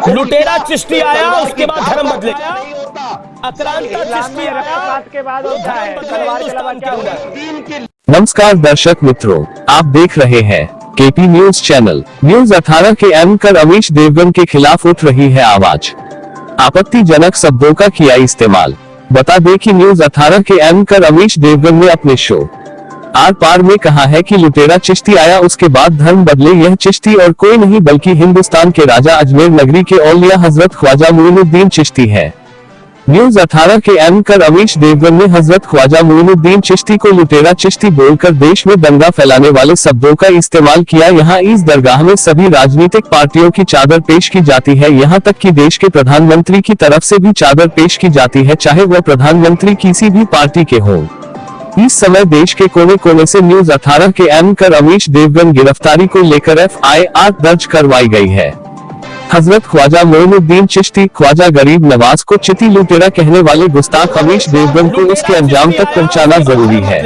लुटेरा चिश्ती आया उसके बाद धर्म बदले, आक्रांता चिश्ती आया के बाद होता है हिंदुस्तान के अंदर। नमस्कार दर्शक मित्रों, आप देख रहे हैं केपी न्यूज चैनल। न्यूज 18 के एंकर अमीश देवगन के खिलाफ उठ रही है आवाज, आपत्तिजनक शब्दों का किया इस्तेमाल। बता दें कि न्यूज 18 के एंकर अमीश देवगन ने अपने शो आर पार में कहा है कि लुटेरा चिश्ती आया उसके बाद धर्म बदले। यह चिश्ती और कोई नहीं बल्कि हिंदुस्तान के राजा अजमेर नगरी के औलिया हजरत ख्वाजा मोइनुद्दीन चिश्ती है। न्यूज 18 के एंकर अमीश देवगन ने हजरत ख्वाजा मोइनुद्दीन चिश्ती को लुटेरा चिश्ती बोलकर देश में दंगा फैलाने वाले शब्दों का इस्तेमाल किया। यहाँ इस दरगाह में सभी राजनीतिक पार्टियों की चादर पेश की जाती है, यहाँ तक कि देश के प्रधानमंत्री की तरफ से भी चादर पेश की जाती है, चाहे वह प्रधानमंत्री किसी भी पार्टी के हों। इस समय देश के कोने कोने से न्यूज 18 के एंकर अमीश देवगन गिरफ्तारी को लेकर FIR दर्ज करवाई गई है। हजरत ख्वाजा मोइनुद्दीन चिश्ती ख्वाजा गरीब नवाज को चिती लुटेरा कहने वाले गुस्ताख अमीश देवगन को उसके अंजाम तक पहुंचाना जरूरी है।